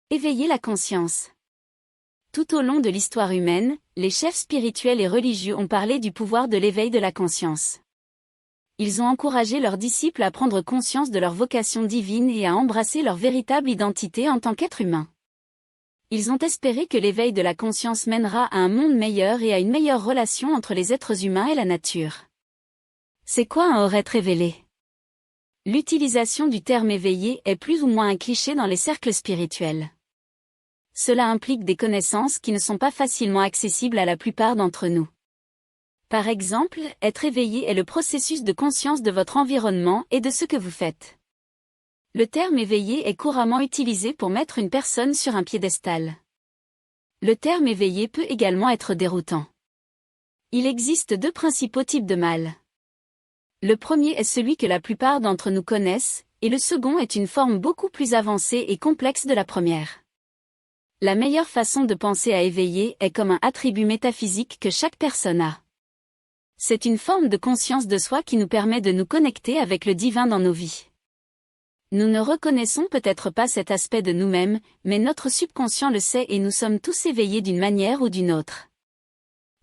Éveiller la conscience. Tout au long de l'histoire humaine, les chefs spirituels et religieux ont parlé du pouvoir de l'éveil de la conscience. Ils ont encouragé leurs disciples à prendre conscience de leur vocation divine et à embrasser leur véritable identité en tant qu'être humain. Ils ont espéré que l'éveil de la conscience mènera à un monde meilleur et à une meilleure relation entre les êtres humains et la nature. C'est quoi un être éveillé ? L'utilisation du terme éveillé est plus ou moins un cliché dans les cercles spirituels. Cela implique des connaissances qui ne sont pas facilement accessibles à la plupart d'entre nous. Par exemple, être éveillé est le processus de conscience de votre environnement et de ce que vous faites. Le terme éveillé est couramment utilisé pour mettre une personne sur un piédestal. Le terme éveillé peut également être déroutant. Il existe deux principaux types de mal. Le premier est celui que la plupart d'entre nous connaissent, et le second est une forme beaucoup plus avancée et complexe de la première. La meilleure façon de penser à éveiller est comme un attribut métaphysique que chaque personne a. C'est une forme de conscience de soi qui nous permet de nous connecter avec le divin dans nos vies. Nous ne reconnaissons peut-être pas cet aspect de nous-mêmes, mais notre subconscient le sait et nous sommes tous éveillés d'une manière ou d'une autre.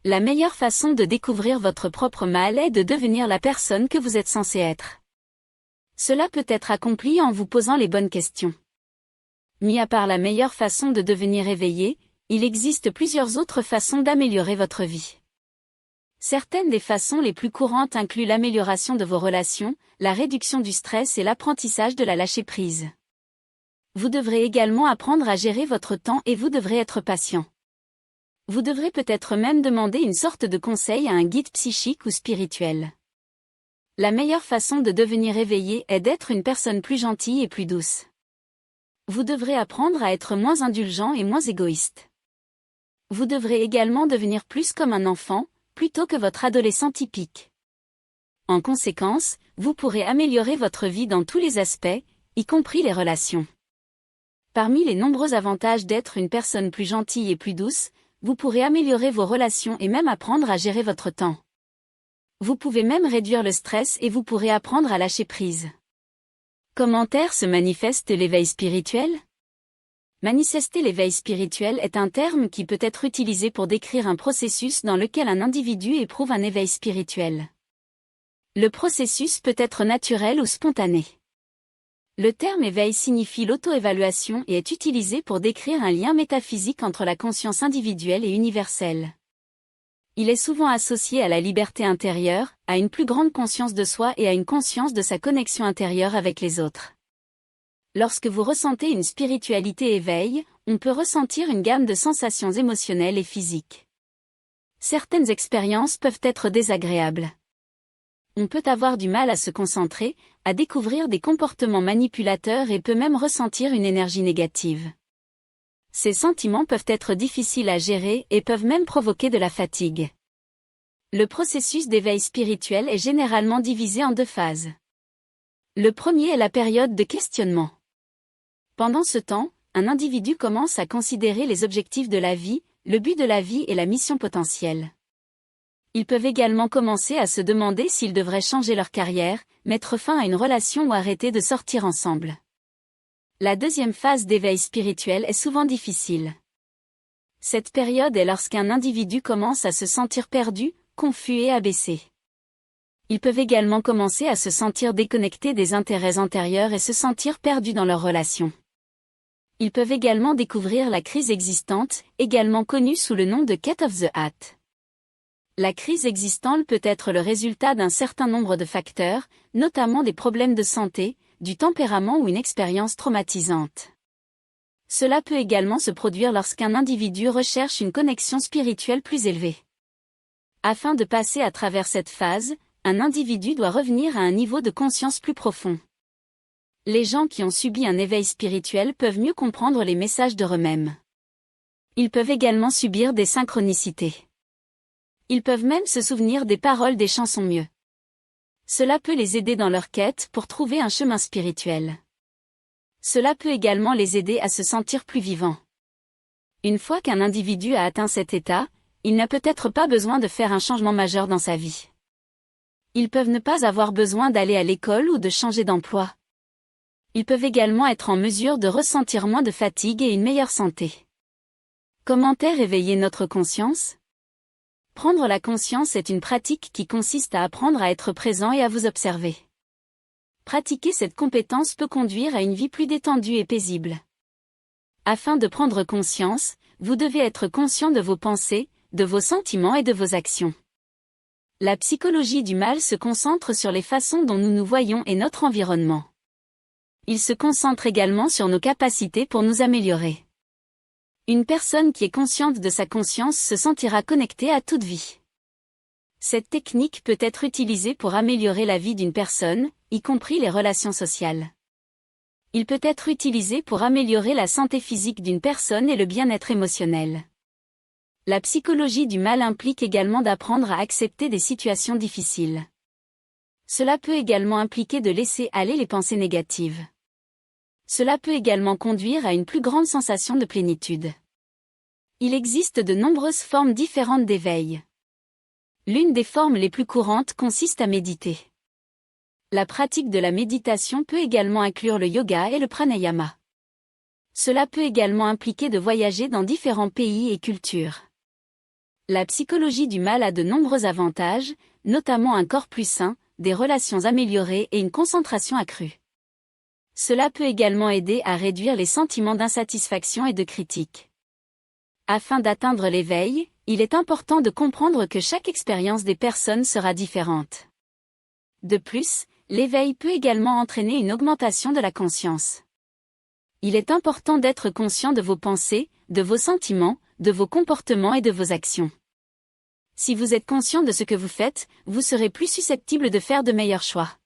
La meilleure façon de découvrir votre propre mal est de devenir la personne que vous êtes censé être. Cela peut être accompli en vous posant les bonnes questions. Mis à part la meilleure façon de devenir éveillé, il existe plusieurs autres façons d'améliorer votre vie. Certaines des façons les plus courantes incluent l'amélioration de vos relations, la réduction du stress et l'apprentissage de la lâcher-prise. Vous devrez également apprendre à gérer votre temps et vous devrez être patient. Vous devrez peut-être même demander une sorte de conseil à un guide psychique ou spirituel. La meilleure façon de devenir éveillé est d'être une personne plus gentille et plus douce. Vous devrez apprendre à être moins indulgent et moins égoïste. Vous devrez également devenir plus comme un enfant, plutôt que votre adolescent typique. En conséquence, vous pourrez améliorer votre vie dans tous les aspects, y compris les relations. Parmi les nombreux avantages d'être une personne plus gentille et plus douce, vous pourrez améliorer vos relations et même apprendre à gérer votre temps. Vous pouvez même réduire le stress et vous pourrez apprendre à lâcher prise. Comment se manifeste l'éveil spirituel ? Manifester l'éveil spirituel est un terme qui peut être utilisé pour décrire un processus dans lequel un individu éprouve un éveil spirituel. Le processus peut être naturel ou spontané. Le terme éveil signifie l'auto-évaluation et est utilisé pour décrire un lien métaphysique entre la conscience individuelle et universelle. Il est souvent associé à la liberté intérieure, à une plus grande conscience de soi et à une conscience de sa connexion intérieure avec les autres. Lorsque vous ressentez une spiritualité éveil, on peut ressentir une gamme de sensations émotionnelles et physiques. Certaines expériences peuvent être désagréables. On peut avoir du mal à se concentrer, à découvrir des comportements manipulateurs et peut même ressentir une énergie négative. Ces sentiments peuvent être difficiles à gérer et peuvent même provoquer de la fatigue. Le processus d'éveil spirituel est généralement divisé en deux phases. Le premier est la période de questionnement. Pendant ce temps, un individu commence à considérer les objectifs de la vie, le but de la vie et la mission potentielle. Ils peuvent également commencer à se demander s'ils devraient changer leur carrière, mettre fin à une relation ou arrêter de sortir ensemble. La deuxième phase d'éveil spirituel est souvent difficile. Cette période est lorsqu'un individu commence à se sentir perdu, confus et abaissé. Ils peuvent également commencer à se sentir déconnectés des intérêts antérieurs et se sentir perdus dans leurs relations. Ils peuvent également découvrir la crise existante, également connue sous le nom de Cat of the Hat. La crise existante peut être le résultat d'un certain nombre de facteurs, notamment des problèmes de santé, du tempérament ou une expérience traumatisante. Cela peut également se produire lorsqu'un individu recherche une connexion spirituelle plus élevée. Afin de passer à travers cette phase, un individu doit revenir à un niveau de conscience plus profond. Les gens qui ont subi un éveil spirituel peuvent mieux comprendre les messages de eux-mêmes. Ils peuvent également subir des synchronicités. Ils peuvent même se souvenir des paroles des chansons mieux. Cela peut les aider dans leur quête pour trouver un chemin spirituel. Cela peut également les aider à se sentir plus vivants. Une fois qu'un individu a atteint cet état, il n'a peut-être pas besoin de faire un changement majeur dans sa vie. Ils peuvent ne pas avoir besoin d'aller à l'école ou de changer d'emploi. Ils peuvent également être en mesure de ressentir moins de fatigue et une meilleure santé. Comment éveiller notre conscience? Prendre la conscience est une pratique qui consiste à apprendre à être présent et à vous observer. Pratiquer cette compétence peut conduire à une vie plus détendue et paisible. Afin de prendre conscience, vous devez être conscient de vos pensées, de vos sentiments et de vos actions. La psychologie du mal se concentre sur les façons dont nous nous voyons et notre environnement. Il se concentre également sur nos capacités pour nous améliorer. Une personne qui est consciente de sa conscience se sentira connectée à toute vie. Cette technique peut être utilisée pour améliorer la vie d'une personne, y compris les relations sociales. Il peut être utilisé pour améliorer la santé physique d'une personne et le bien-être émotionnel. La psychologie du mal implique également d'apprendre à accepter des situations difficiles. Cela peut également impliquer de laisser aller les pensées négatives. Cela peut également conduire à une plus grande sensation de plénitude. Il existe de nombreuses formes différentes d'éveil. L'une des formes les plus courantes consiste à méditer. La pratique de la méditation peut également inclure le yoga et le pranayama. Cela peut également impliquer de voyager dans différents pays et cultures. La psychologie du mal a de nombreux avantages, notamment un corps plus sain, des relations améliorées et une concentration accrue. Cela peut également aider à réduire les sentiments d'insatisfaction et de critique. Afin d'atteindre l'éveil, il est important de comprendre que chaque expérience des personnes sera différente. De plus, l'éveil peut également entraîner une augmentation de la conscience. Il est important d'être conscient de vos pensées, de vos sentiments, de vos comportements et de vos actions. Si vous êtes conscient de ce que vous faites, vous serez plus susceptible de faire de meilleurs choix.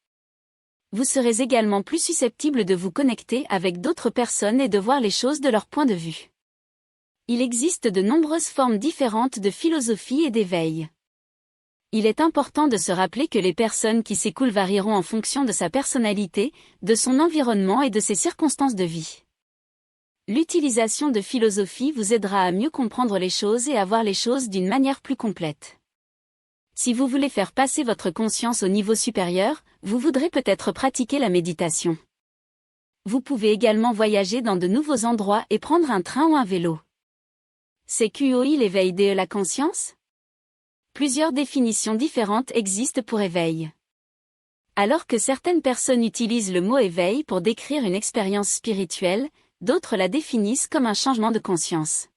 Vous serez également plus susceptible de vous connecter avec d'autres personnes et de voir les choses de leur point de vue. Il existe de nombreuses formes différentes de philosophie et d'éveil. Il est important de se rappeler que les personnes qui s'écoulent varieront en fonction de sa personnalité, de son environnement et de ses circonstances de vie. L'utilisation de philosophie vous aidera à mieux comprendre les choses et à voir les choses d'une manière plus complète. Si vous voulez faire passer votre conscience au niveau supérieur, vous voudrez peut-être pratiquer la méditation. Vous pouvez également voyager dans de nouveaux endroits et prendre un train ou un vélo. C'est quoi l'éveil de la conscience? Plusieurs définitions différentes existent pour éveil. Alors que certaines personnes utilisent le mot éveil pour décrire une expérience spirituelle, d'autres la définissent comme un changement de conscience.